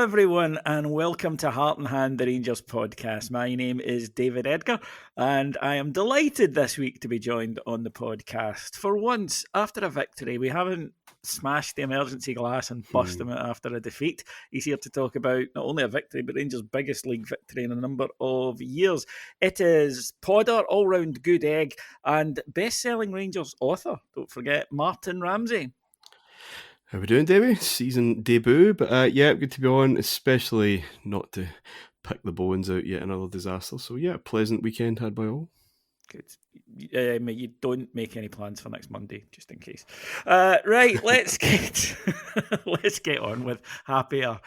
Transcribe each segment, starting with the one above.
everyone, and welcome to Heart and Hand, the Rangers podcast. My name is David Edgar, and I am delighted this week to be joined on the podcast. For once, after a victory, we haven't smashed the emergency glass and bust them out after a defeat. He's here to talk about not only a victory, but Rangers' biggest league victory in a number of years. It is podder, all-round good egg, and best-selling Rangers author, don't forget, Martyn Ramsey. How are we doing, Davey? Season debut, but yeah, good to be on, especially not to pick the bones out yet another disaster. So yeah, pleasant weekend had by all. Good. You don't make any plans for next Monday, just in case. Right, let's get on with happier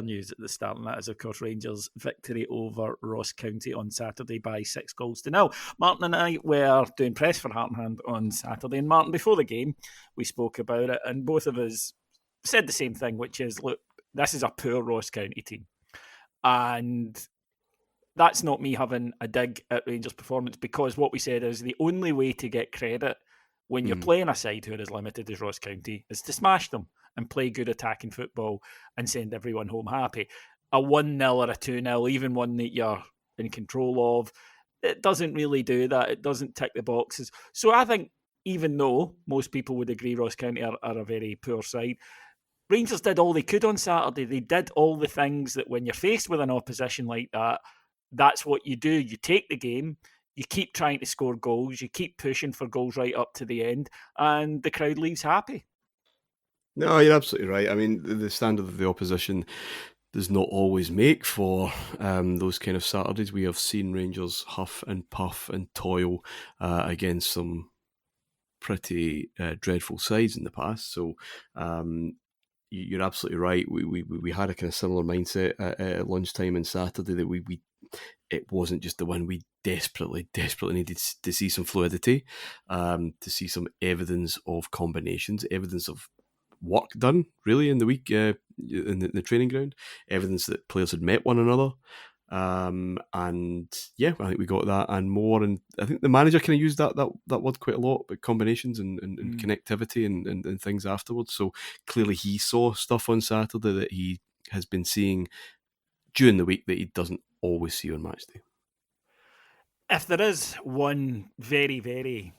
news at the start, and that is, of course, Rangers' victory over Ross County on Saturday by 6-0. Martyn and I were doing press for Heart and Hand on Saturday, and Martyn, before the game, we spoke about it, and both of us said the same thing, which is, look, this is a poor Ross County team, and that's not me having a dig at Rangers' performance, because what we said is the only way to get credit when you're playing a side who are as limited as Ross County is to smash them and play good attacking football and send everyone home happy. A 1-0 or a 2-0, even one that you're in control of, it doesn't really do that. It doesn't tick the boxes. So I think, even though most people would agree Ross County are a very poor side, Rangers did all they could on Saturday. They did all the things that when you're faced with an opposition like that, that's what you do. You take the game, you keep trying to score goals, you keep pushing for goals right up to the end, and the crowd leaves happy. No, you're absolutely right. I mean, the standard of the opposition does not always make for those kind of Saturdays. We have seen Rangers huff and puff and toil against some pretty dreadful sides in the past. So you're absolutely right. We had a kind of similar mindset at lunchtime on Saturday that it wasn't just the win. We desperately needed to see some fluidity, to see some evidence of combinations, evidence of work done really in the week in the training ground, evidence that players had met one another. And yeah, I think we got that and more. And I think the manager kind of used that word quite a lot, but combinations and connectivity and things afterwards. So clearly he saw stuff on Saturday that he has been seeing during the week that he doesn't always see on match day. If there is one very, very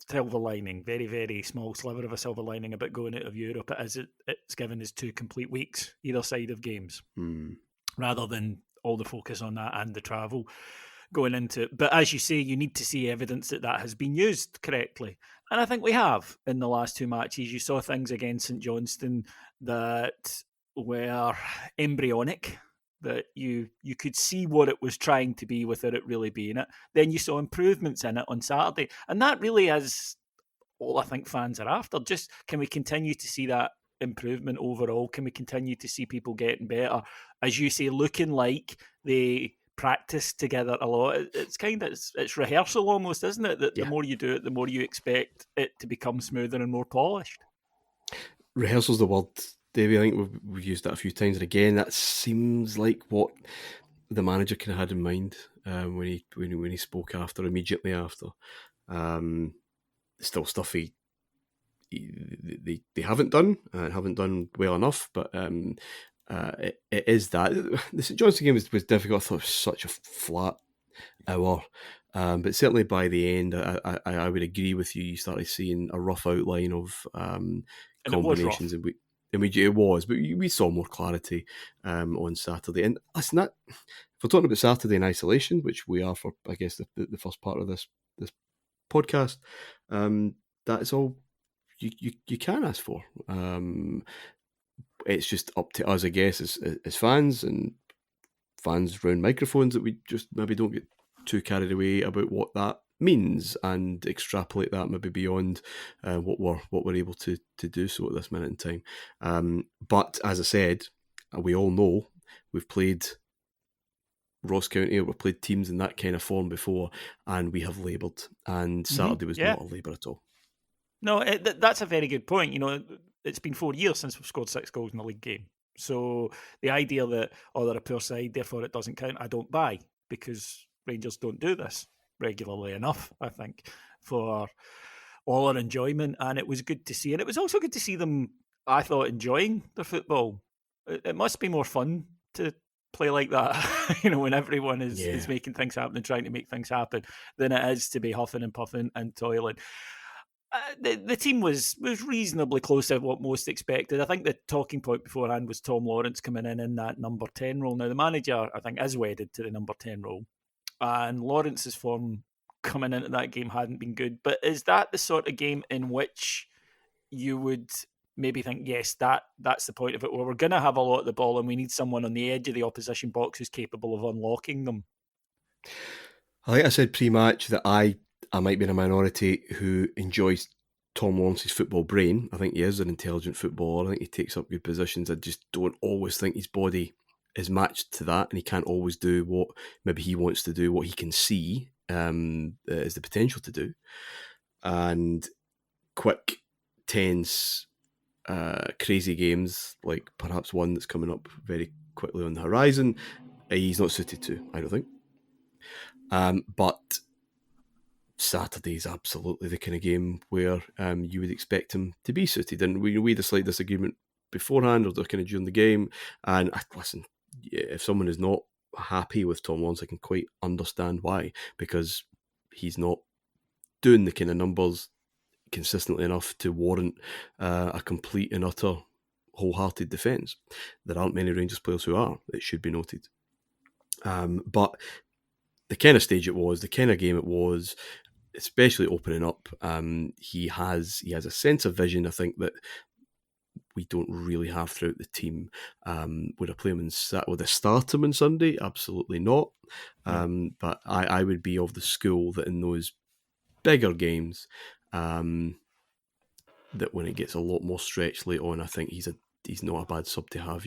silver lining, very, very small sliver of a silver lining about going out of Europe, it's given us 2 complete weeks either side of games, rather than all the focus on that and the travel going into it. But as you say, you need to see evidence that has been used correctly. And I think we have in the last 2 matches. You saw things against St Johnstone that were embryonic, that you could see what it was trying to be without it really being it. Then you saw improvements in it on Saturday. And that really is all I think fans are after. Just, can we continue to see that improvement overall? Can we continue to see people getting better? As you say, looking like they practice together a lot. It's kind of, it's rehearsal almost, isn't it? That the more you do it, the more you expect it to become smoother and more polished. Rehearsal's the word, Davey. I think we've used that a few times, and again, that seems like what the manager kind of had in mind when he spoke immediately after. Still stuff they haven't done and haven't done well enough, but it is that the St Johnstone game was difficult. I thought it was such a flat hour, but certainly by the end, I would agree with you. You started seeing a rough outline of combinations, and it was, but we saw more clarity on Saturday. And listen, that if we're talking about Saturday in isolation, which we are for, I guess, the first part of this podcast, that is all you can ask for. It's just up to us, I guess, as fans and fans around microphones, that we just maybe don't get too carried away about what that means and extrapolate that maybe beyond what we're able to do so at this minute in time. But as I said, we all know we've played Ross County, or we've played teams in that kind of form before, and we have laboured, and Saturday was not a labour at all. No, that's a very good point. You know, it's been 4 years since we've scored 6 goals in a league game. So the idea that, they're a poor side, therefore it doesn't count, I don't buy, because Rangers don't do this regularly enough, I think, for all our enjoyment. And it was good to see. And it was also good to see them, I thought, enjoying their football it must be more fun to play like that, when everyone is making things happen and trying to make things happen, than it is to be huffing and puffing and toiling. The team was reasonably close to what most expected. I think the talking point beforehand was Tom Lawrence coming in that number 10 role. Now, the manager, I think, is wedded to the number 10 role, and Lawrence's form coming into that game hadn't been good. But is that the sort of game in which you would maybe think, yes, that's the point of it, where we're going to have a lot of the ball and we need someone on the edge of the opposition box who's capable of unlocking them? I think I said pre-match that I might be in a minority who enjoys Tom Lawrence's football brain. I think he is an intelligent footballer. I think he takes up good positions. I just don't always think his body is matched to that, and he can't always do what maybe he wants to do, what he can see is the potential to do. And quick, tense, crazy games, like perhaps one that's coming up very quickly on the horizon, he's not suited to, I don't think. But Saturday is absolutely the kind of game where you would expect him to be suited. And we had a slight disagreement beforehand or kind of during the game. And listen, if someone is not happy with Tom Lawrence, I can quite understand why, because he's not doing the kind of numbers consistently enough to warrant a complete and utter wholehearted defence. There aren't many Rangers players who are, it should be noted. But the kind of stage it was, the kind of game it was, especially opening up, he has a sense of vision, I think, that we don't really have throughout the team. Would I play him would I start him on Sunday? Absolutely not. But I would be of the school that in those bigger games, that when it gets a lot more stretched late on, I think he's not a bad sub to have,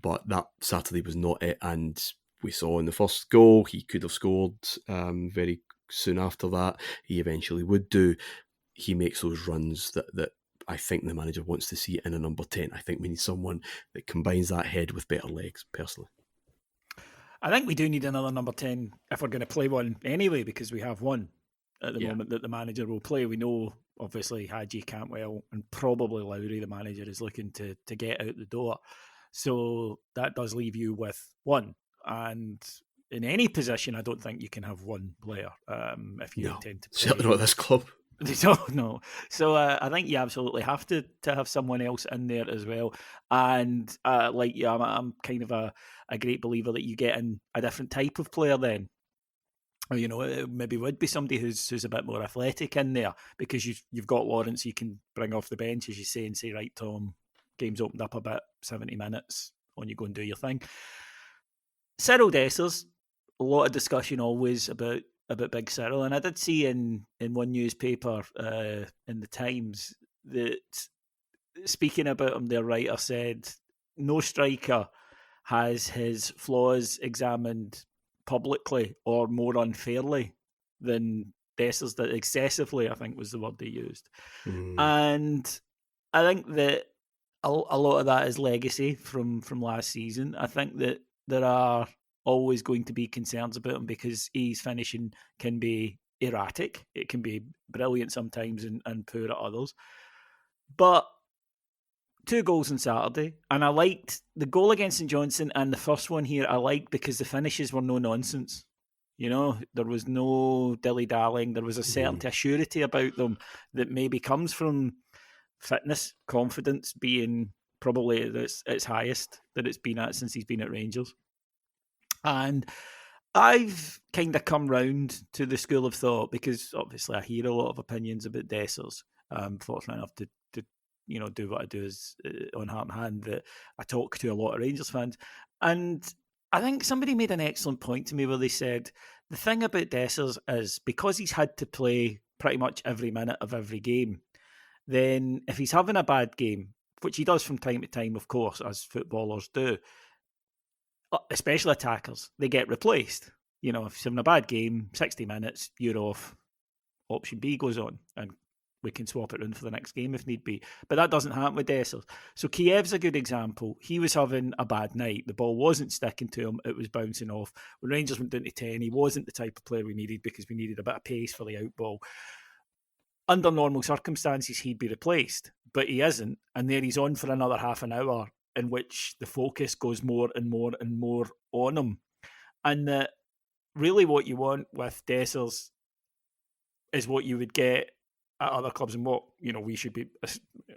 but that Saturday was not it, and we saw in the first goal he could have scored very soon after that. He eventually would do. He makes those runs that I think the manager wants to see in a number 10. I think we need someone that combines that head with better legs, personally. I think we do need another number 10 if we're going to play one anyway, because we have one at the moment that the manager will play. We know, obviously, Hadji, Cantwell, and probably Lowry, the manager, is looking to get out the door. So that does leave you with one. And in any position, I don't think you can have one player if you intend to play. Certainly not this club. No. So I think you absolutely have to have someone else in there as well. And I'm kind of a great believer that you get in a different type of player then. Or, it maybe would be somebody who's a bit more athletic in there, because you've got Lawrence you can bring off the bench, as you say, and say, right, Tom, game's opened up a bit, 70 minutes, on you go and do your thing. Cyril Dessers, a lot of discussion always about Big Cyril, and I did see in one newspaper, in the Times, that speaking about him, their writer said no striker has his flaws examined publicly or more unfairly than Dessers did. Excessively, I think, was the word they used. And I think that a lot of that is legacy from last season. I think that there are always going to be concerns about him because his finishing can be erratic. It can be brilliant sometimes and poor at others. But 2 goals on Saturday, and I liked the goal against St Johnstone and the first one here. I liked because the finishes were no nonsense. There was no dilly-dallying. There was a certainty, a surety about them that maybe comes from fitness, confidence being probably at its highest that it's been at since he's been at Rangers. And I've kind of come round to the school of thought, because obviously I hear a lot of opinions about Dessers. I'm fortunate enough to do what I do is on heart and hand, that I talk to a lot of Rangers fans. And I think somebody made an excellent point to me where they said, the thing about Dessers is because he's had to play pretty much every minute of every game, then if he's having a bad game, which he does from time to time, of course, as footballers do, especially attackers, they get replaced. If he's having a bad game, 60 minutes, you're off. Option B goes on, and we can swap it around for the next game if need be. But that doesn't happen with Dessers. So Kiev's a good example. He was having a bad night. The ball wasn't sticking to him. It was bouncing off. When Rangers went down to 10, he wasn't the type of player we needed, because we needed a bit of pace for the out ball. Under normal circumstances, he'd be replaced, but he isn't. And there he's on for another half an hour, in which the focus goes more and more and more on him. And that really what you want with Dessers is what you would get at other clubs and what we should be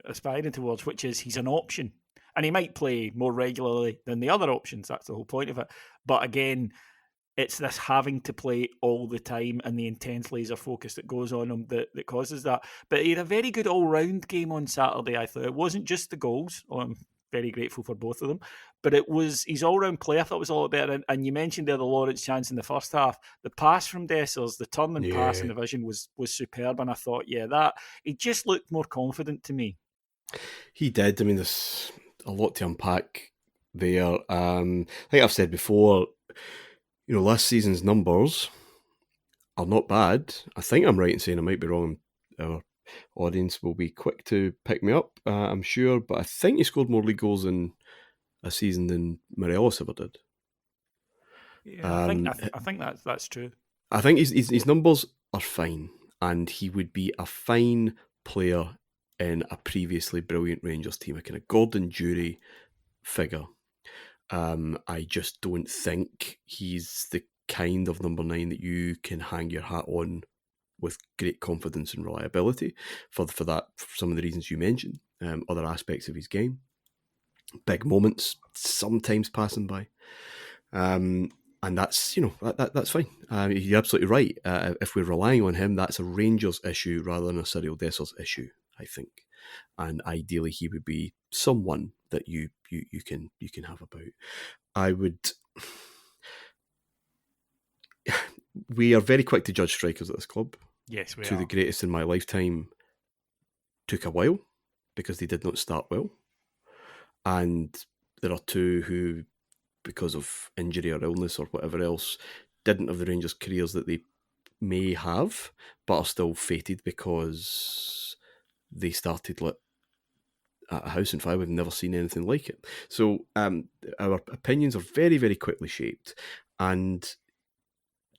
aspiring towards, which is he's an option. And he might play more regularly than the other options. That's the whole point of it. But again, it's this having to play all the time and the intense laser focus that goes on him that causes that. But he had a very good all-round game on Saturday, I thought. It wasn't just the goals. I'm very grateful for both of them. But it was his all-round play, I thought, was all about it. And you mentioned there the Lawrence chance in the first half. The pass from Dessers, the turn and pass in the vision was superb. And I thought, he just looked more confident to me. He did. I mean, there's a lot to unpack there. I think I've said before, last season's numbers are not bad. I think I'm right in saying I might be wrong. Our audience will be quick to pick me up, I'm sure. But I think he scored more league goals in a season than Morelos ever did. Yeah, I think that's true. I think his numbers are fine, and he would be a fine player in a previously brilliant Rangers team, a kind of Gordon Jury figure. I just don't think he's the kind of number 9 that you can hang your hat on with great confidence and reliability for some of the reasons you mentioned. Other aspects of his game, big moments sometimes passing by, and that's that's fine. You're absolutely right. If we're relying on him, that's a Rangers issue rather than a Cyril Dessers issue, I think. And ideally, he would be someone that you can have about. I would. We are very quick to judge strikers at this club. Yes, we are. The greatest in my lifetime took a while because they did not start well, and there are two who, because of injury or illness or whatever else, didn't have the Rangers careers that they may have, but are still fated because they started at a house on fire. We've never seen anything like it. So our opinions are very, very quickly shaped. And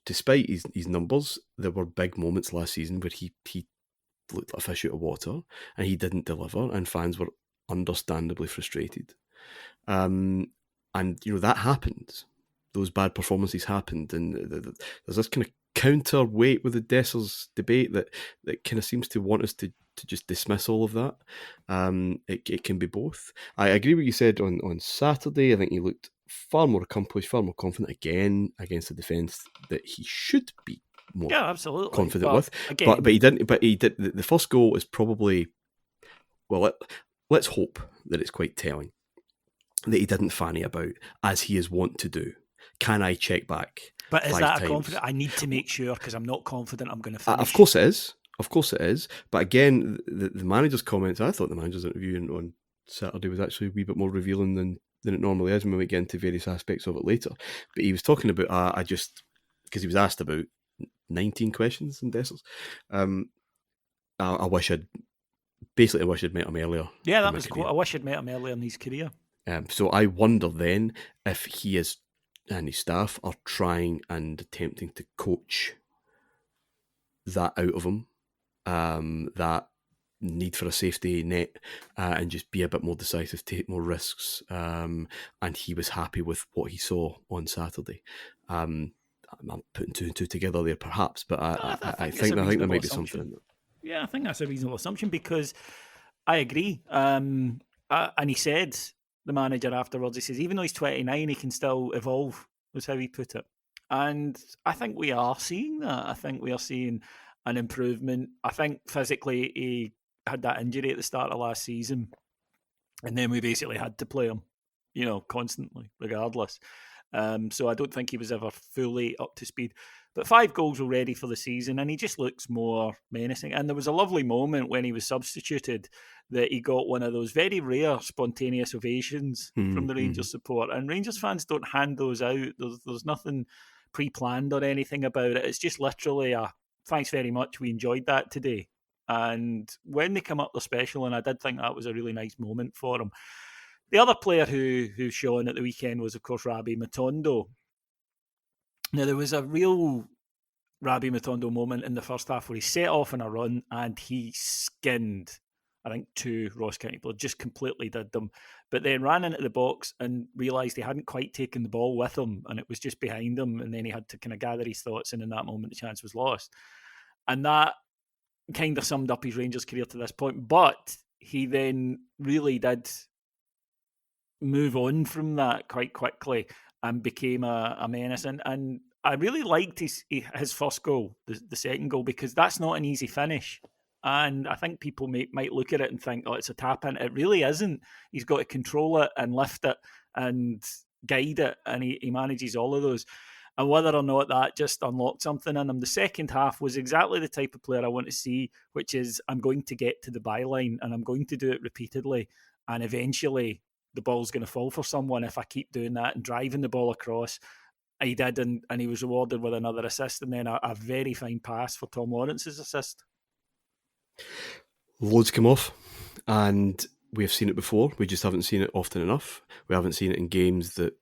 despite his numbers, there were big moments last season where he looked like a fish out of water and he didn't deliver, and fans were understandably frustrated. And that happened. Those bad performances happened, and there's this kind of counterweight with the Dessers debate that kind of seems to want us to just dismiss all of that. It can be both. I agree with what you said on Saturday. I think he looked far more accomplished, far more confident again against a defence that he should be more absolutely confident with. Again, but he didn't. But he did. The first goal is probably, well, let's hope that it's quite telling that he didn't fanny about as he is wont to do. Can I check back? But is that a confident? I need to make sure because I'm not confident I'm going to finish. Of course it is. But again, the manager's comments, I thought the manager's interview on Saturday was actually a wee bit more revealing than it normally is, and we might get into various aspects of it later. But he was talking about, because he was asked about 19 questions in Dessers. I wish I'd met him earlier. Yeah, that was cool. I wish I'd met him earlier in his career. So I wonder then if he and his staff are trying and attempting to coach that out of him, that need for a safety net, and just be a bit more decisive, take more risks. And he was happy with what he saw on Saturday. I'm putting two and two together there, perhaps, but I think there might be something. Yeah, I think that's a reasonable assumption because I agree. And he said, the manager afterwards, he says, even though he's 29, he can still evolve, was how he put it. And I think we are seeing that. I think we are seeing an improvement. I think physically he had that injury at the start of last season, and then we basically had to play him, constantly, regardless. So I don't think he was ever fully up to speed. But 5 goals already for the season, and he just looks more menacing. And there was a lovely moment when he was substituted that he got one of those very rare spontaneous ovations from the Rangers support. And Rangers fans don't hand those out. There's nothing pre-planned or anything about it. It's just literally a thanks very much. We enjoyed that today. And when they come up, they're special. And I did think that was a really nice moment for him. The other player who shone at the weekend was, of course, Rabbi Matondo. Now, there was a real Rabbi Matondo moment in the first half where he set off on a run and he skinned I think 2 Ross County players, just completely did them. But then ran into the box and realised he hadn't quite taken the ball with him and it was just behind him. And then he had to kind of gather his thoughts. And in that moment, the chance was lost. And that kind of summed up his Rangers career to this point. But he then really did move on from that quite quickly and became a menace. And I really liked his first goal, the second goal, because that's not an easy finish. And I think people might look at it and think, oh, it's a tap in. It really isn't. He's got to control it and lift it and guide it. And he manages all of those. And whether or not that just unlocked something in him, the second half was exactly the type of player I want to see, which is I'm going to get to the byline and I'm going to do it repeatedly. And eventually the ball's going to fall for someone if I keep doing that and driving the ball across. He did, and he was rewarded with another assist and then a very fine pass for Tom Lawrence's assist. Loads come off, and we have seen it before. We just haven't seen it often enough. We haven't seen it in games that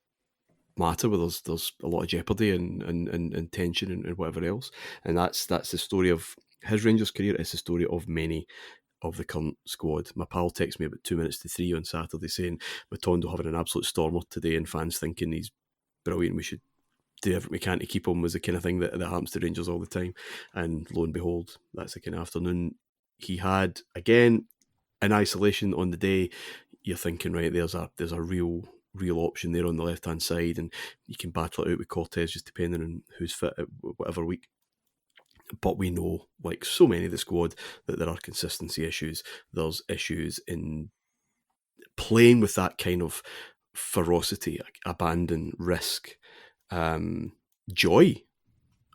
matter, where there's a lot of jeopardy and tension and whatever else. And that's the story of his Rangers career. It's the story of many of the current squad. My pal texted me about 2 minutes to 3 on Saturday saying Matondo having an absolute stormer today and fans thinking he's brilliant, we should do everything we can to keep him, was the kind of thing that happens to Rangers all the time. And lo and behold, that's the kind of afternoon he had. Again, in isolation on the day, you're thinking, right, there's a real option there on the left-hand side, and you can battle it out with Cortez just depending on who's fit at whatever week. But we know, like so many of the squad, that there are consistency issues. There's issues in playing with that kind of ferocity, abandon, risk, joy,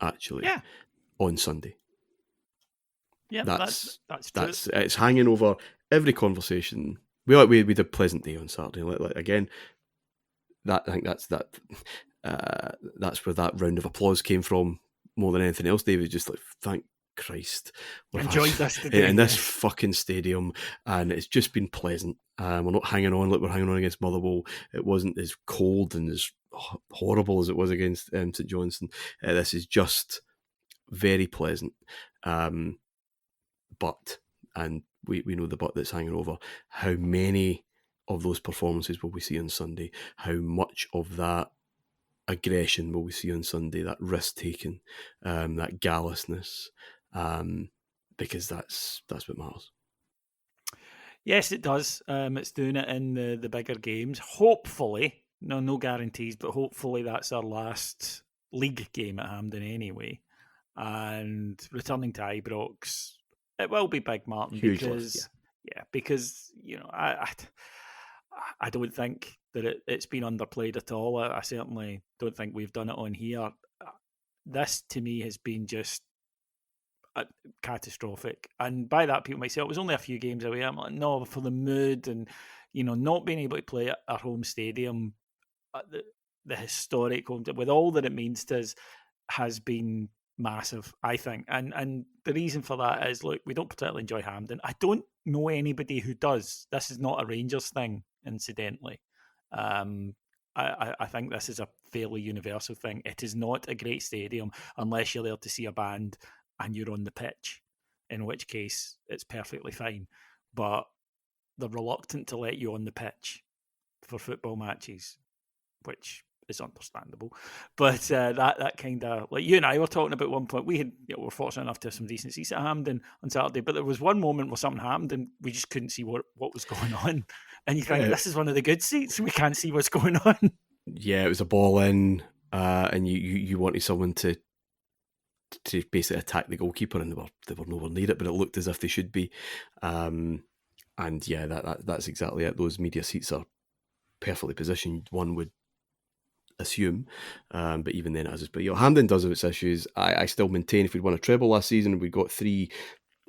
actually, on Sunday. Yeah, that's true. It's hanging over every conversation. We had a pleasant day on Saturday. Again, I think that's where that round of applause came from more than anything else. David, just like, thank Christ, enjoyed this today in this fucking stadium, and it's just been pleasant. We're not hanging on like we're hanging on against Motherwell. It wasn't as cold and as horrible as it was against St Johnstone. This is just very pleasant. But, and we know the but that's hanging over, how many of those performances will we see on Sunday? How much of that aggression will we see on Sunday? That risk-taking, that gallousness, because that's what matters. Yes, it does. It's doing it in the bigger games. Hopefully, no guarantees, but hopefully that's our last league game at Hampden anyway. And returning to Ibrox, it will be big, Martyn, huge because list, because I don't think that it's been underplayed at all. I certainly don't think we've done it on here. This to me has been just catastrophic, and by that people might say it was only a few games away. I'm like, no, for the mood and not being able to play at our home stadium, the historic home, with all that it means to us, has been massive, I think. And the reason for that is, look, we don't particularly enjoy Hampden. I don't know anybody who does. This is not a Rangers thing, incidentally. I think this is a fairly universal thing. It is not a great stadium unless you're there to see a band and you're on the pitch, in which case it's perfectly fine. But they're reluctant to let you on the pitch for football matches, which is understandable. But that kind of, like you and I were talking about one point, we were fortunate enough to have some decent seats at Hampden on Saturday, but there was one moment where something happened and we just couldn't see what was going on. And you think, this is one of the good seats and we can't see what's going on. Yeah, it was a ball in, and you wanted someone to basically attack the goalkeeper, and they were nowhere near it, but it looked as if they should be. And yeah, that's exactly it. Those media seats are perfectly positioned, one would assume, but even then, but Hampden does have its issues. I still maintain if we'd won a treble last season and we got 3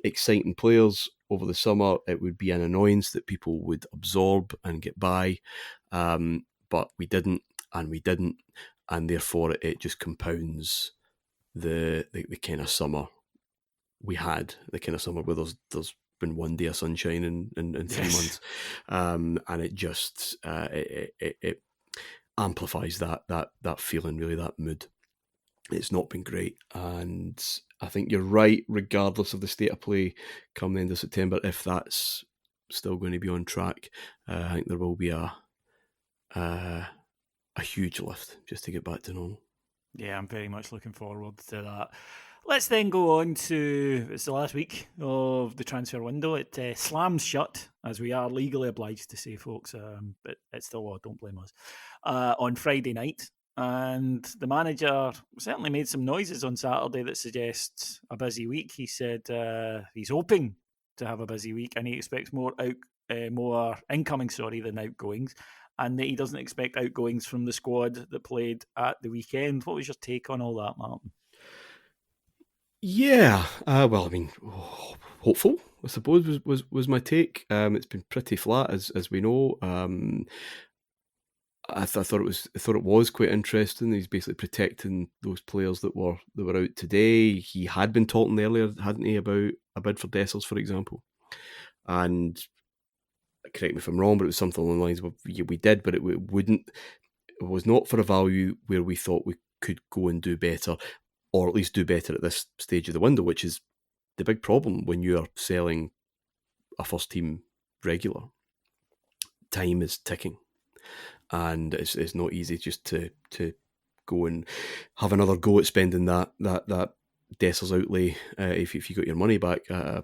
exciting players over the summer, it would be an annoyance that people would absorb and get by, but we didn't, and therefore it just compounds the kind of summer we had, the kind of summer where there's been one day of sunshine in 3 months, and it just it amplifies that feeling, really, that mood. It's not been great, and I think you're right, regardless of the state of play come the end of September, if that's still going to be on track. I think there will be a huge lift just to get back to normal. Yeah, I'm very much looking forward to that. Let's then go on to, it's the last week of the transfer window. It slams shut, as we are legally obliged to say, folks, but it's still law, don't blame us, on Friday night. And the manager certainly made some noises on Saturday that suggest a busy week. He said he's hoping to have a busy week, and he expects more incoming, than outgoings, and that he doesn't expect outgoings from the squad that played at the weekend. What was your take on all that, Martyn? Yeah, well, I mean, hopeful, I suppose, was my take. It's been pretty flat, as we know. I thought it was quite interesting. He's basically protecting those players that were out today. He had been talking earlier, hadn't he, about a bid for Dessers, for example. And correct me if I'm wrong, but it was something along the lines of we did, but it was not for a value where we thought we could go and do better, or at least do better at this stage of the window, which is the big problem when you're selling a first team regular. Time is ticking, and it's not easy just to go and have another go at spending that Dessers outlay if you got your money back a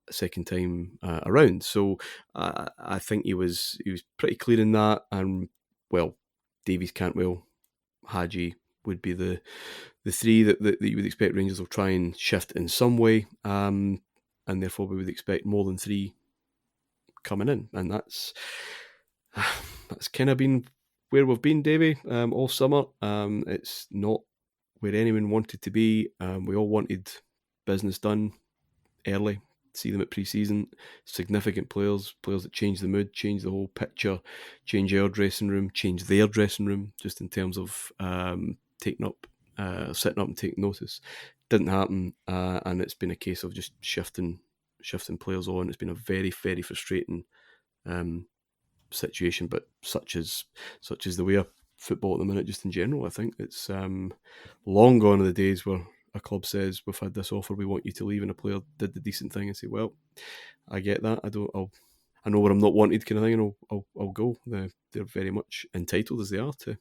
second time around. So I think he was pretty clear in that, and well, Davies, Cantwell, Hadji would be the three that you would expect Rangers will try and shift in some way, and therefore we would expect more than three coming in, and that's kind of been where we've been, Davey, all summer. It's not where anyone wanted to be. We all wanted business done early, see them at pre-season. Significant players that change the mood, change the whole picture, change our dressing room, change their dressing room, just in terms of sitting up and taking notice. Didn't happen, and it's been a case of just shifting players on. It's been a very, very frustrating situation, but such is the way of football at the minute, just in general. I think it's long gone are the days where a club says, we've had this offer, we want you to leave, and a player did the decent thing and say, well, I get that, I know where I'm not wanted, kind of thing, and I'll go. They're very much entitled as they are to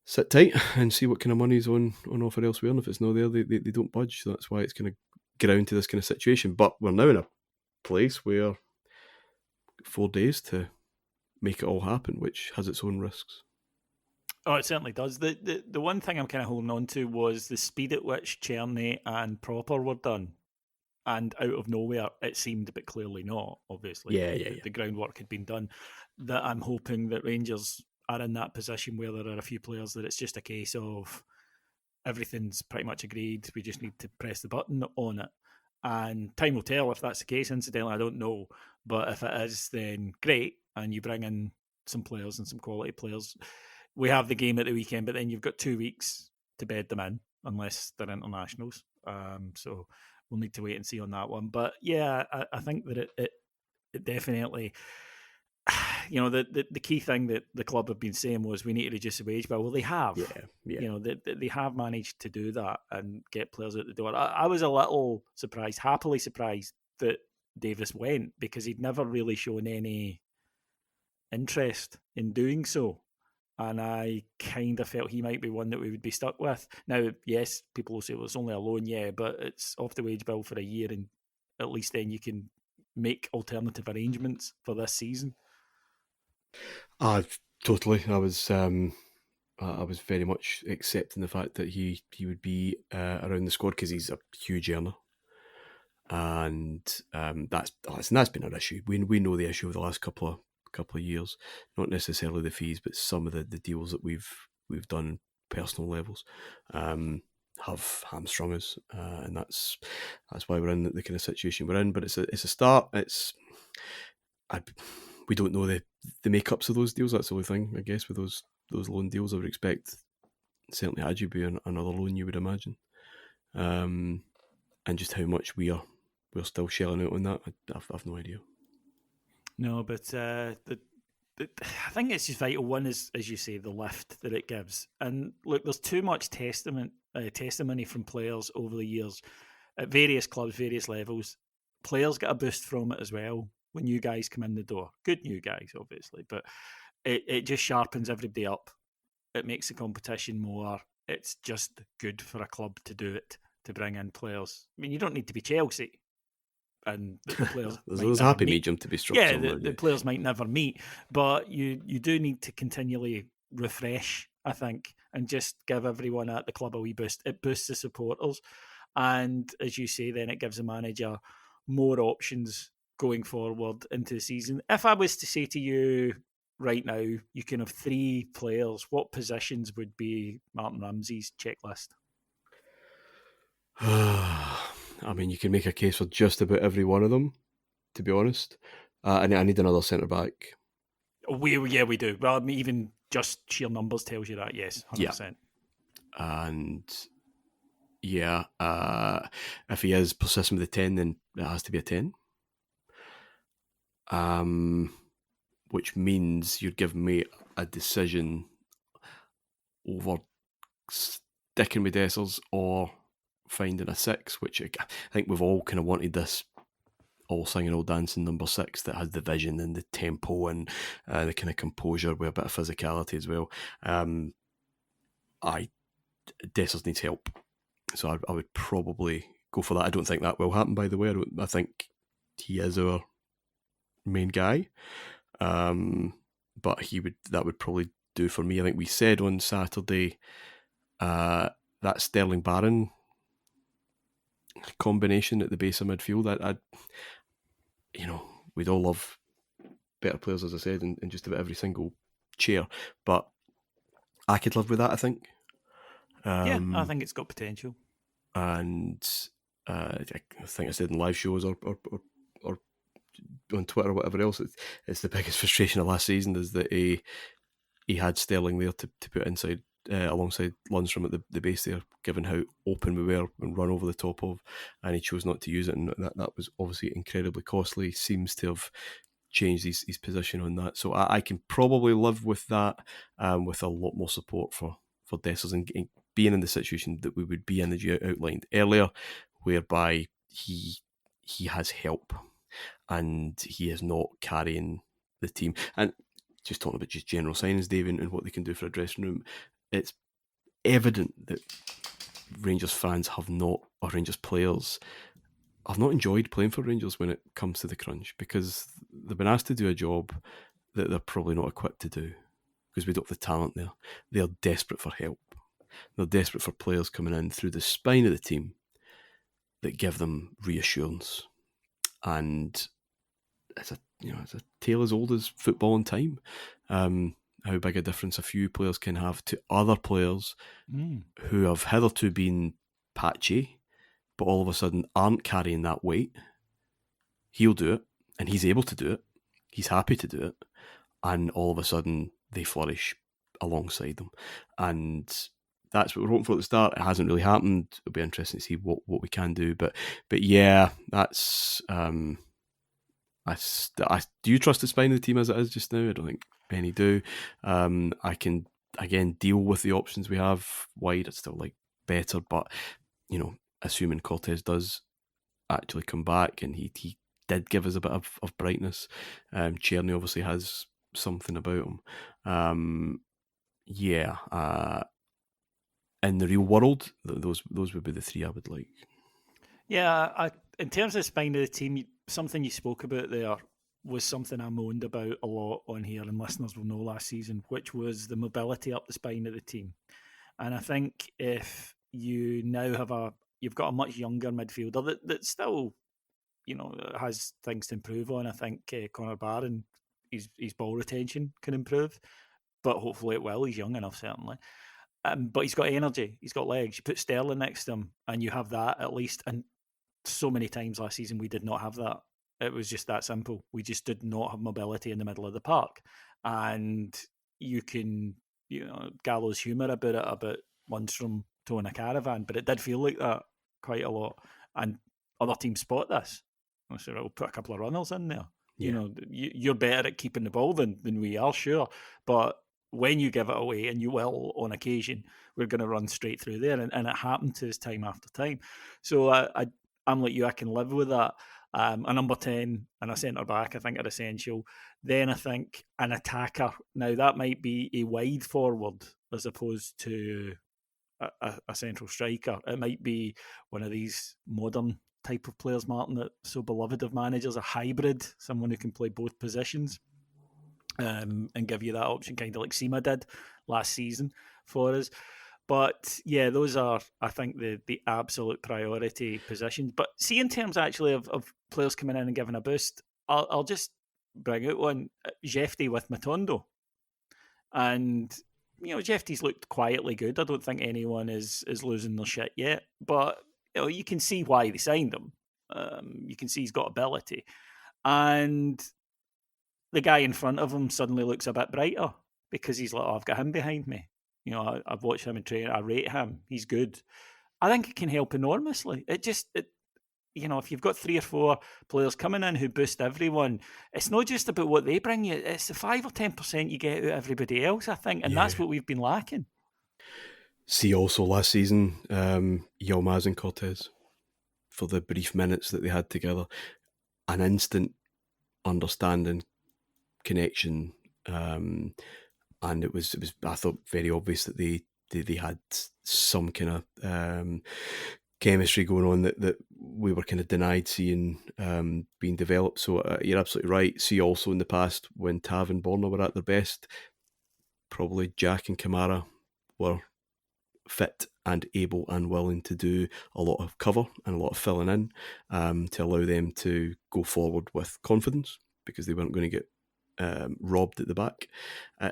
sit tight and see what kind of money's on offer elsewhere, and if it's not there, they don't budge. So that's why it's kind of ground to this kind of situation. But we're now in a place where 4 days to make it all happen, which has its own risks. Oh, it certainly does. The one thing I'm kind of holding on to was the speed at which Czerny and Proper were done. And out of nowhere, it seemed, but clearly not, obviously. Yeah. The groundwork had been done. That I'm hoping that Rangers are in that position where there are a few players that it's just a case of everything's pretty much agreed. We just need to press the button on it. And time will tell if that's the case. Incidentally, I don't know. But if it is, then great. And you bring in some players and some quality players. We have the game at the weekend, but then you've got 2 weeks to bed them in, unless they're internationals. So we'll need to wait and see on that one. But yeah, I think that it definitely, the key thing that the club have been saying was we need to reduce the wage bill. Well, they have. Yeah. They have managed to do that and get players out the door. I was a little surprised, happily surprised, that Davis went, because he'd never really shown any interest in doing so. And I kind of felt he might be one that we would be stuck with. Now, yes, people will say, well, it's only a loan, yeah, but it's off the wage bill for a year, and at least then you can make alternative arrangements for this season. Totally. I was very much accepting the fact that he would be around the squad, because he's a huge earner. And that's been an issue. We know the issue of the last couple of years, not necessarily the fees, but some of the deals that we've done on personal levels have hamstrung us, and that's why we're in the kind of situation we're in. But it's a start. We don't know the makeups of those deals. That's the only thing, I guess, with those loan deals. I would expect certainly Hadji be another loan, you would imagine, and just how much we're still shelling out on that, I've no idea. No, but I think it's just vital. One is, as you say, the lift that it gives. And look, there's too much testimony from players over the years at various clubs, various levels. Players get a boost from it as well. when new guys come in the door. Good new guys, obviously, but it just sharpens everybody up. It makes the competition more. It's just good for a club to do it, to bring in players. I mean, you don't need to be Chelsea, and the players there's a happy medium to be struck. Yeah, the players might never meet, but you do need to continually refresh, I think, and just give everyone at the club a wee boost. It boosts the supporters, and as you say, then it gives the manager more options going forward into the season. If I was to say to you right now, you can have 3 players, what positions would be Martyn Ramsey's checklist? I mean, you can make a case for just about every one of them, to be honest. I need another centre-back. We do. Well, I mean, even just sheer numbers tells you that, yes, 100%. Yeah. And if he is persistent with the 10, then it has to be a 10. Which means you're giving me a decision over sticking with Dessers or finding a 6, which I think we've all kind of wanted this all singing, all dancing number 6 that has the vision and the tempo and the kind of composure with a bit of physicality as well. Dessers needs help, so I would probably go for that. I don't think that will happen, by the way. I think he is our main guy, but that would probably do for me. I think we said on Saturday that Sterling Barron combination at the base of midfield, we'd all love better players, as I said, in just about every single chair, but I could live with that, I think. I think it's got potential. And I think I said in live shows or on Twitter or whatever else, it's the biggest frustration of last season is that he had Sterling there to put inside alongside Lundstram at the base there, given how open we were and run over the top of, and he chose not to use it, and that was obviously incredibly costly. Seems to have changed his position on that, so I can probably live with that, with a lot more support for Dessers and being in the situation that we would be in, as you outlined earlier, whereby he has help and he is not carrying the team. And just talking about just general signings, David, and what they can do for a dressing room, it's evident that Rangers fans or Rangers players have not enjoyed playing for Rangers when it comes to the crunch, because they've been asked to do a job that they're probably not equipped to do because we don't have the talent there. They're desperate for help. They're desperate for players coming in through the spine of the team that give them reassurance. And it's a tale as old as football and time. How big a difference a few players can have to other players who have hitherto been patchy, but all of a sudden aren't carrying that weight. He'll do it, and he's able to do it. He's happy to do it, and all of a sudden they flourish alongside them. And that's what we're hoping for at the start. It hasn't really happened. It'll be interesting to see what we can do. But yeah, that's. Do you trust the spine of the team as it is just now? I don't think many do. I can again deal with the options we have wide. It's still like better, but assuming Cortez does actually come back, and he did give us a bit of brightness. Czerny obviously has something about him. In the real world, those would be the 3 I would like. Yeah, in terms of the spine of the team, something you spoke about there was something I moaned about a lot on here, and listeners will know last season, which was the mobility up the spine of the team. And I think if you now you've got a much younger midfielder that still, has things to improve on. I think Connor Barron, his ball retention can improve, but hopefully it will. He's young enough, certainly. But he's got energy. He's got legs. You put Sterling next to him, and you have that at least. And so many times last season we did not have that. It was just that simple. We just did not have mobility in the middle of the park. And you can, gallows humour about Lundstram towing a caravan, but it did feel like that quite a lot. And other teams spot this. So we'll put a couple of runners in there. Yeah. You're better at keeping the ball than we are, sure. But when you give it away, and you will on occasion, we're going to run straight through there. And it happened to us time after time. So I'm like you, I can live with that. A number 10 and a centre-back, I think, are essential. Then I think an attacker. Now, that might be a wide forward as opposed to a central striker. It might be one of these modern type of players, Martyn, that's so beloved of managers, a hybrid, someone who can play both positions and give you that option, kind of like Sima did last season for us. But yeah, those are, I think, the absolute priority positions. But see, in terms actually of players coming in and giving a boost, I'll just bring out one, Jefty with Matondo. And, Jefty's looked quietly good. I don't think anyone is losing their shit yet. But, you can see why they signed him. You can see he's got ability. And the guy in front of him suddenly looks a bit brighter because he's like, oh, I've got him behind me. I've watched him in training. I rate him. He's good. I think it can help enormously. If you've got 3 or 4 players coming in who boost everyone, it's not just about what they bring you. It's the 5 or 10% you get out of everybody else, I think. And that's what we've been lacking. See also last season, Yilmaz and Cortez, for the brief minutes that they had together, an instant understanding, connection, and it was I thought very obvious that they had some kind of chemistry going on that we were kind of denied seeing being developed. So you're absolutely right. See also in the past when Tav and Borna were at their best, probably Jack and Kamara were fit and able and willing to do a lot of cover and a lot of filling in to allow them to go forward with confidence because they weren't going to get robbed at the back.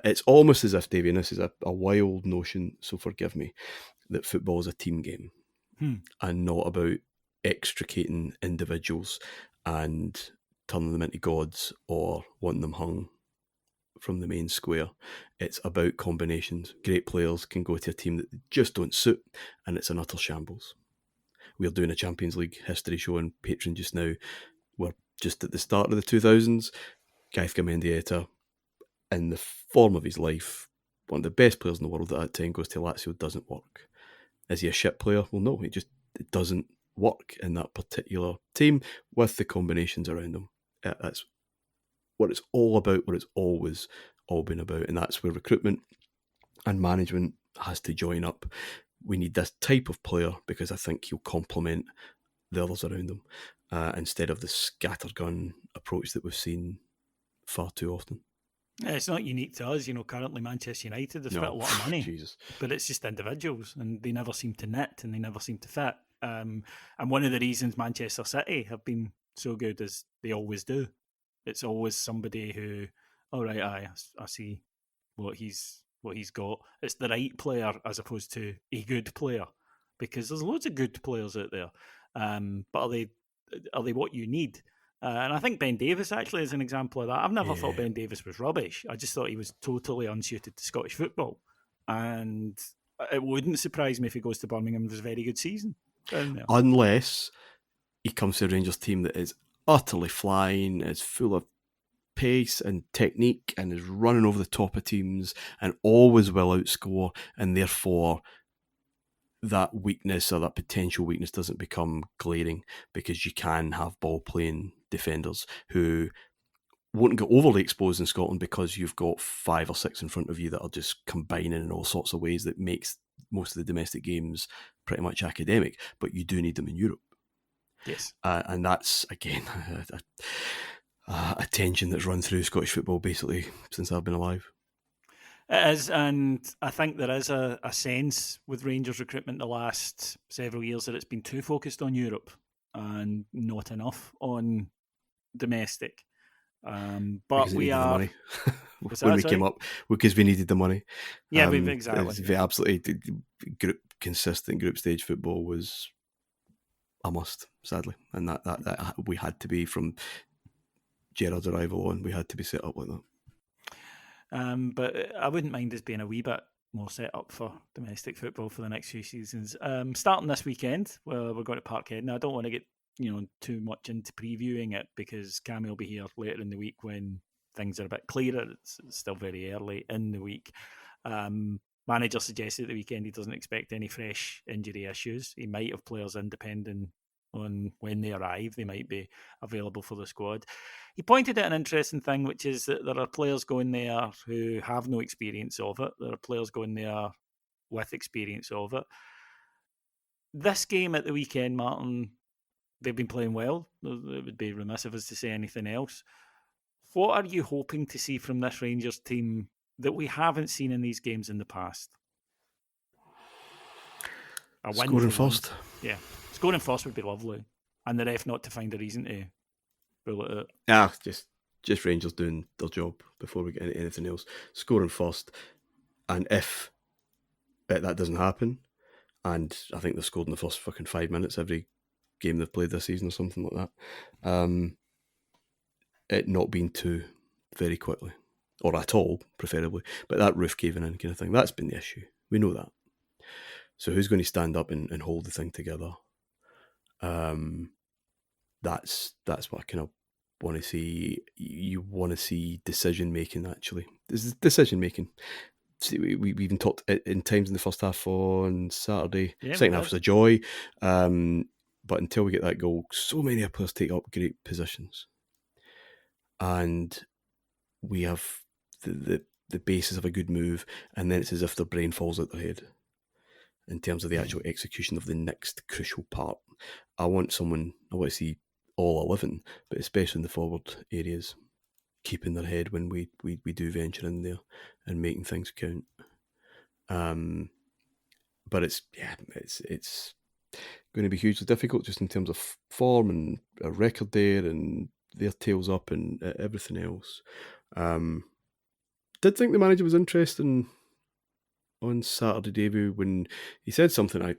It's almost as if, Davey, and this is a wild notion, so forgive me, that football is a team game and not about extricating individuals and turning them into gods or wanting them hung from the main square. It's about combinations. Great players can go to a team that just don't suit, and it's an utter shambles. We're doing a Champions League history show on Patreon just now. We're just at the start of the 2000s. Gaizka Mendieta, in the form of his life, one of the best players in the world at that time, goes to Lazio, doesn't work. Is he a shit player? Well, no, it doesn't work in that particular team with the combinations around him. That's what it's all about, what it's always all been about, and that's where recruitment and management has to join up. We need this type of player because I think he'll complement the others around him instead of the scattergun approach that we've seen far too often. It's not unique to us, currently Manchester United have spent a lot of money, Jesus. But it's just individuals and they never seem to knit and they never seem to fit. And one of the reasons Manchester City have been so good is they always do. It's always somebody who, I see what he's got. It's the right player as opposed to a good player, because there's loads of good players out there. But are they what you need? And I think Ben Davies actually is an example of that. I've never thought Ben Davies was rubbish. I just thought he was totally unsuited to Scottish football. And it wouldn't surprise me if he goes to Birmingham and has a very good season down there. Unless he comes to a Rangers team that is utterly flying, is full of pace and technique and is running over the top of teams and always will outscore, and therefore that weakness or that potential weakness doesn't become glaring because you can have ball playing defenders who won't get overly exposed in Scotland because you've got 5 or 6 in front of you that are just combining in all sorts of ways that makes most of the domestic games pretty much academic, but you do need them in Europe. Yes. And that's, again, a tension that's run through Scottish football basically since I've been alive. It is, and I think there is a sense with Rangers recruitment the last several years that it's been too focused on Europe and not enough on domestic. But we are the money. When we came up, because we needed the money. Yeah, exactly. Absolutely, consistent group stage football was a must, sadly, and that we had to be from Gerrard's arrival on. We had to be set up like that. But I wouldn't mind us being a wee bit more set up for domestic football for the next few seasons. Starting this weekend, we're going to Parkhead. Now, I don't want to get too much into previewing it because Cammy will be here later in the week when things are a bit clearer. It's still very early in the week. Manager suggested at the weekend he doesn't expect any fresh injury issues. He might have players in depending on when they arrive, they might be available for the squad. He pointed out an interesting thing, which is that there are players going there who have no experience of it. There are players going there with experience of it. This game at the weekend, Martyn, they've been playing well. It would be remiss of us to say anything else. What are you hoping to see from this Rangers team that we haven't seen in these games in the past? Scoring first. Yeah. Scoring first would be lovely. And the ref not to find a reason to rule it out. Just Rangers doing their job before we get into anything else. Scoring first. And if that doesn't happen, and I think they've scored in the first fucking 5 minutes every game they've played this season or something like that, it not being two very quickly. Or at all, preferably. But that roof caving in kind of thing, that's been the issue. We know that. So who's going to stand up and hold the thing together? That's what I kind of want to see. You want to see decision making. Actually, this is decision making. See, we even talked in times in the first half on Saturday. Yeah, second half was a joy, but until we get that goal, so many players take up great positions, and we have the basis of a good move, and then it's as if their brain falls out their head in terms of the actual execution of the next crucial part. I want to see all 11, but especially in the forward areas, keeping their head when we do venture in there and making things count. But it's going to be hugely difficult just in terms of form and a record there and their tails up and everything else. Did think the manager was interesting on Saturday debut when he said something.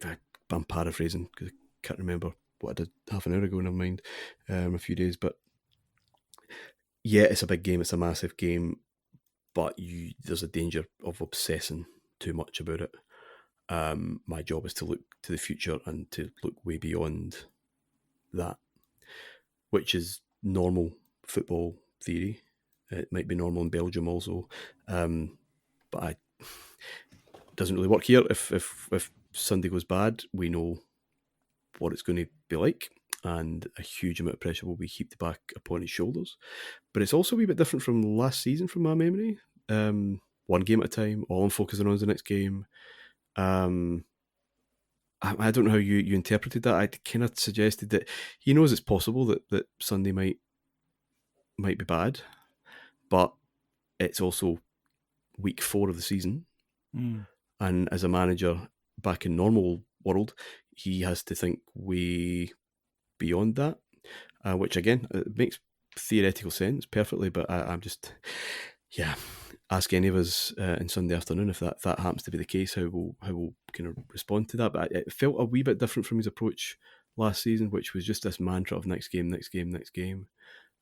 I'm paraphrasing because I can't remember what I did half an hour ago, never mind, a few days. But yeah, it's a big game, it's a massive game, but there's a danger of obsessing too much about it. My job is to look to the future and to look way beyond that, which is normal football theory. It might be normal in Belgium also, but it doesn't really work here. If Sunday goes bad, we know what it's going to be like, and a huge amount of pressure will be heaped back upon his shoulders. But it's also a wee bit different from last season, from my memory. One game at a time, all I'm focusing on is the next game. I don't know how you interpreted that. I kind of suggested that he knows it's possible that Sunday might be bad, but it's also week 4 of the season. And as a manager back in normal world, he has to think way beyond that, which again, it makes theoretical sense perfectly, but I'm just, ask any of us on Sunday afternoon if that happens to be the case, how we'll kind of respond to that. But it felt a wee bit different from his approach last season, which was just this mantra of next game.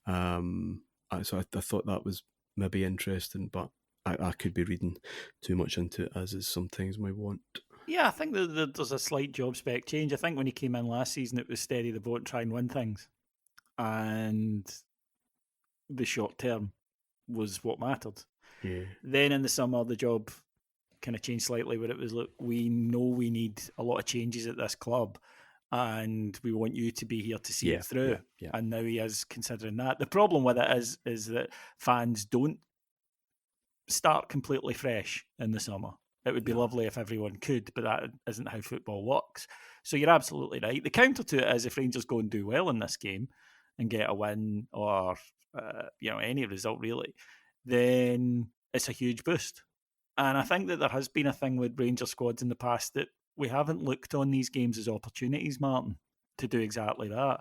So I thought that was maybe interesting, but I could be reading too much into it, as is sometimes my want. Yeah, I think that there's a slight job spec change. I think when he came in last season, it was steady the boat and try and win things. And the short term was what mattered. Yeah. Then in the summer, the job kind of changed slightly, where it was, look, we know we need a lot of changes at this club, and we want you to be here to see it through. Yeah. And now he is considering that. The problem with it is that fans don't start completely fresh in the summer. It would be lovely if everyone could, but that isn't how football works. So you're absolutely right. The counter to it is if Rangers go and do well in this game and get a win or any result really, then it's a huge boost. And I think that there has been a thing with Rangers squads in the past that we haven't looked on these games as opportunities, Martyn, to do exactly that.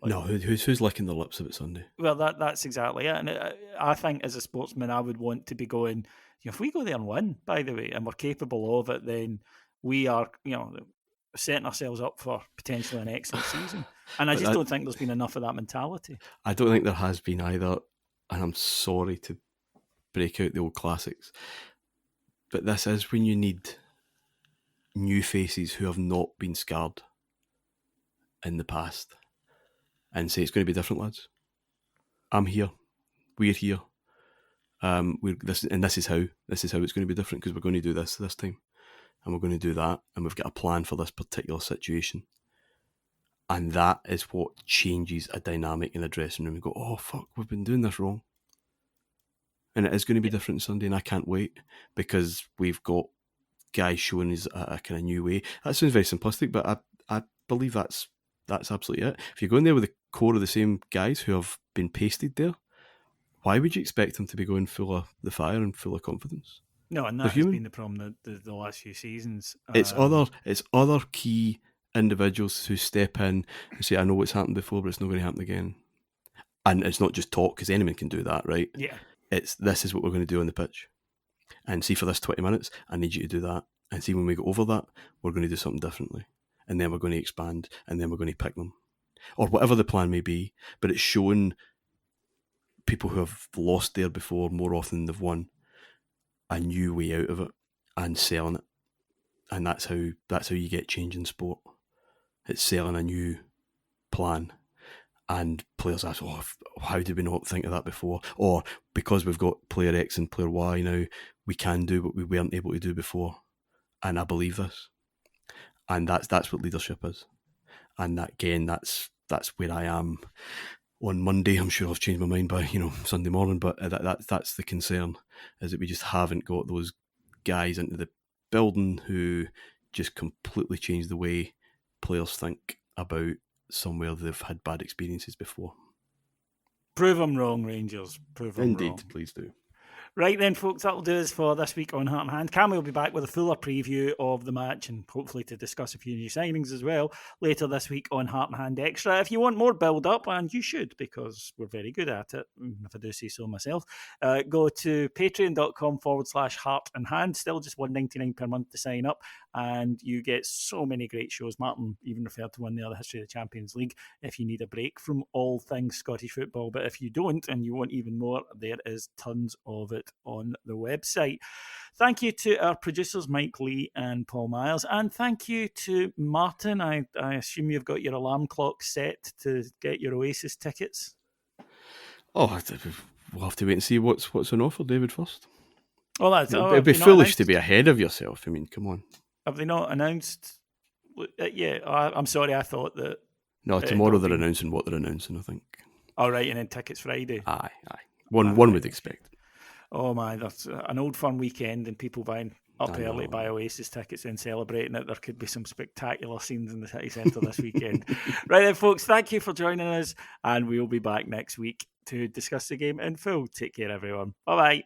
No, who's licking their lips about Sunday? Well, that's exactly it. And I think as a sportsman, I would want to be going, if we go there and win, by the way, and we're capable of it, then we are, setting ourselves up for potentially an excellent season. And I just don't think there's been enough of that mentality. I don't think there has been either. And I'm sorry to break out the old classics, but this is when you need new faces who have not been scarred in the past and say it's going to be different, lads. I'm here. We're here. This is how it's going to be different, because we're going to do this time, and we're going to do that, and we've got a plan for this particular situation. And that is what changes a dynamic in a dressing room. You go, oh, fuck, we've been doing this wrong. And it is going to be different Sunday, and I can't wait, because we've got guys showing us a kind of new way. That sounds very simplistic, but I believe that's absolutely it. If you go in there with the core of the same guys who have been pasted there, why would you expect them to be going full of the fire and full of confidence? No, and that has been the problem the last few seasons. It's other key individuals who step in and say, I know what's happened before, but it's not going to happen again. And it's not just talk, because anyone can do that, right? Yeah. This is what we're going to do on the pitch. And see, for this 20 minutes, I need you to do that. And see, when we go over that, we're going to do something differently. And then we're going to expand, and then we're going to pick them. Or whatever the plan may be. But it's showing people who have lost there before more often than they've won a new way out of it and selling it. And that's how you get change in sport. It's selling a new plan. And players ask, oh, how did we not think of that before? Or because we've got player X and player Y now, we can do what we weren't able to do before. And I believe this. And that's what leadership is. And that, again, that's where I am on Monday. I'm sure I've changed my mind by Sunday morning, but that's the concern, is that we just haven't got those guys into the building who just completely change the way players think about somewhere they've had bad experiences before. Prove them wrong, Rangers. Prove them wrong. Indeed, please do. Right then, folks, that'll do us for this week on Heart and Hand. Cammy will be back with a fuller preview of the match and hopefully to discuss a few new signings as well later this week on Heart and Hand Extra. If you want more build-up, and you should, because we're very good at it, if I do say so myself, go to patreon.com/Heart and Hand. Still just $1.99 per month to sign up, and you get so many great shows. Martyn even referred to one there, the History of the Champions League, if you need a break from all things Scottish football. But if you don't and you want even more, there is tons of it on the website. Thank you to our producers Mike Lee and Paul Miles, and thank you to Martyn. I assume you've got your alarm clock set to get your Oasis tickets. Oh, we'll have to wait and see what's on offer, David, first. Well, it'd be foolish to be ahead of yourself. I mean, come on. Have they not announced? Yeah, I'm sorry. I thought that. No, tomorrow they're announcing what they're announcing, I think. All right, and then tickets Friday. Aye. One would expect. Oh my, that's an Old Firm weekend, and people buying up early to buy Oasis tickets and celebrating it. There could be some spectacular scenes in the city centre this weekend. Right then, folks, thank you for joining us, and we'll be back next week to discuss the game in full. Take care, everyone. Bye-bye.